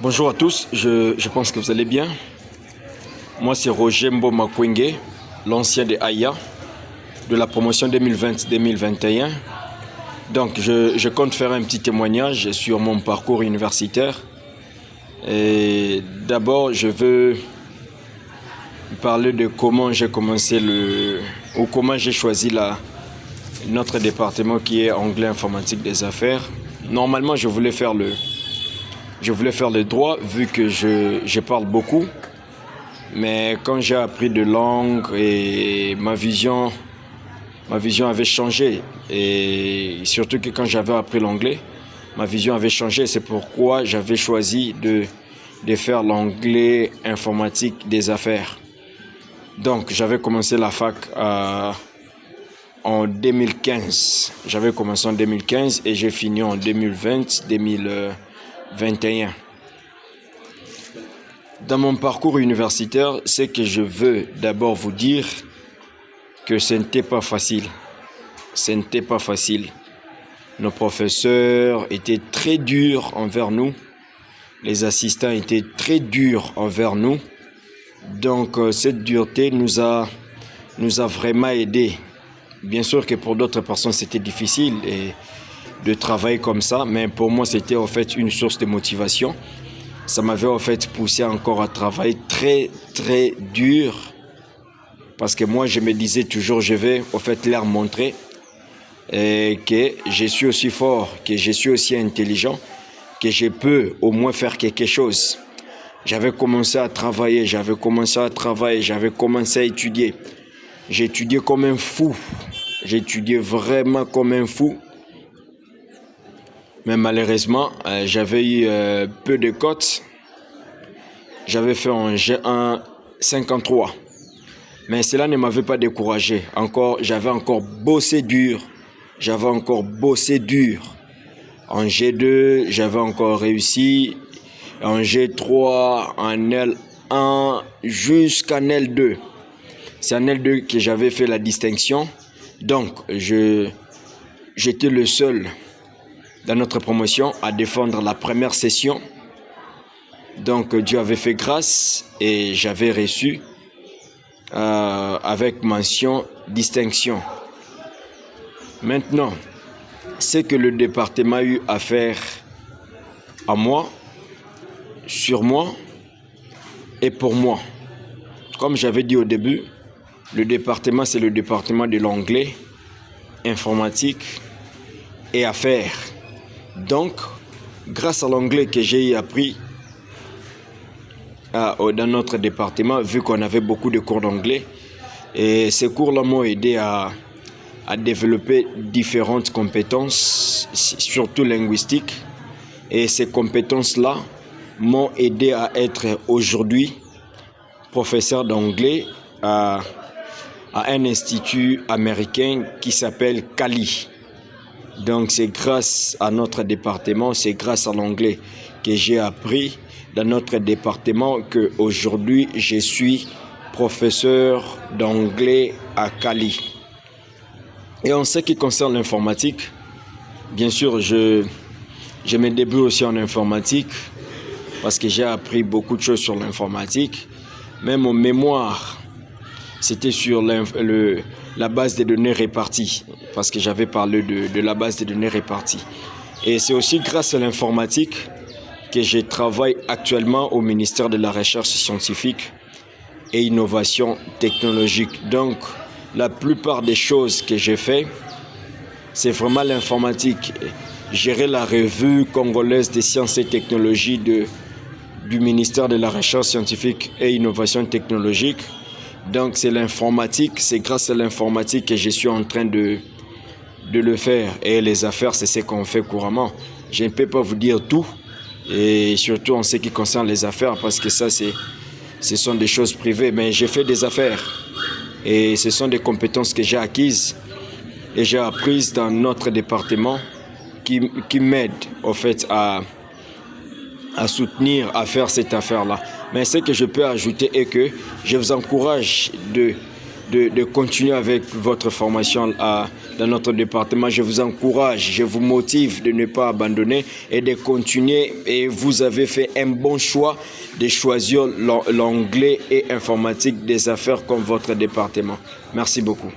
Bonjour à tous, je pense que vous allez bien. Moi c'est Roger Mboma Kwenge, l'ancien de Aya, de la promotion 2020-2021. Donc je compte faire un petit témoignage sur mon parcours universitaire. Et d'abord je veux parler de comment j'ai commencé comment j'ai choisi notre département qui est anglais informatique des affaires. Normalement je voulais faire le droit vu que je parle beaucoup. Mais quand j'ai appris de langue et ma vision avait changé. Et surtout que quand j'avais appris l'anglais, ma vision avait changé. C'est pourquoi j'avais choisi de faire l'anglais informatique des affaires. Donc j'avais commencé la fac en 2015. J'avais commencé en 2015 et j'ai fini en 2020-2021. Dans mon parcours universitaire, ce que je veux d'abord vous dire que ce n'était pas facile. Ce n'était pas facile. Nos professeurs étaient très durs envers nous. Les assistants étaient très durs envers nous. Donc cette dureté nous a vraiment aidés. Bien sûr que pour d'autres personnes c'était difficile de travailler comme ça, mais pour moi c'était en fait une source de motivation. Ça m'avait en fait poussé encore à travailler très très dur parce que moi je me disais toujours je vais en fait leur montrer que je suis aussi fort, que je suis aussi intelligent, que je peux au moins faire quelque chose. J'avais commencé à travailler, j'avais commencé à étudier. J'étudiais comme un fou, j'étudiais vraiment comme un fou. Mais malheureusement, j'avais eu peu de cotes. J'avais fait un G1 53. Mais cela ne m'avait pas découragé. J'avais encore bossé dur. En G2, j'avais encore réussi. En G3, en L1, jusqu'en L2. C'est en L2 que j'avais fait la distinction. Donc, j'étais le seul dans notre promotion à défendre la première session. Donc Dieu avait fait grâce et j'avais reçu avec mention distinction. Maintenant, ce que le département a eu à faire à moi, sur moi et pour moi. Comme j'avais dit au début, le département c'est le département de l'anglais, informatique et affaires. Donc, grâce à l'anglais que j'ai appris dans notre département, vu qu'on avait beaucoup de cours d'anglais, et ces cours-là m'ont aidé à développer différentes compétences, surtout linguistiques. Et ces compétences-là m'ont aidé à être aujourd'hui professeur d'anglais à un institut américain qui s'appelle Cali. Donc c'est grâce à notre département, c'est grâce à l'anglais que j'ai appris dans notre département qu'aujourd'hui je suis professeur d'anglais à Cali. Et en ce qui concerne l'informatique, bien sûr je me débrouille aussi en informatique parce que j'ai appris beaucoup de choses sur l'informatique. Même mon mémoire, c'était sur la base des données réparties, parce que j'avais parlé de la base des données réparties. Et c'est aussi grâce à l'informatique que je travaille actuellement au ministère de la Recherche scientifique et innovation technologique. Donc, la plupart des choses que j'ai fait, c'est vraiment l'informatique. Gérer la revue congolaise des sciences et technologies du ministère de la Recherche scientifique et innovation technologique. Donc c'est l'informatique, c'est grâce à l'informatique que je suis en train de le faire. Et les affaires, c'est ce qu'on fait couramment. Je ne peux pas vous dire tout, et surtout en ce qui concerne les affaires, parce que ça, ce sont des choses privées. Mais j'ai fait des affaires, et ce sont des compétences que j'ai acquises et j'ai apprises dans notre département qui m'aident en fait à soutenir, à faire cette affaire-là. Mais ce que je peux ajouter est que je vous encourage de continuer avec votre formation dans notre département. Je vous encourage, je vous motive de ne pas abandonner et de continuer. Et vous avez fait un bon choix de choisir l'anglais et informatique des affaires comme votre département. Merci beaucoup.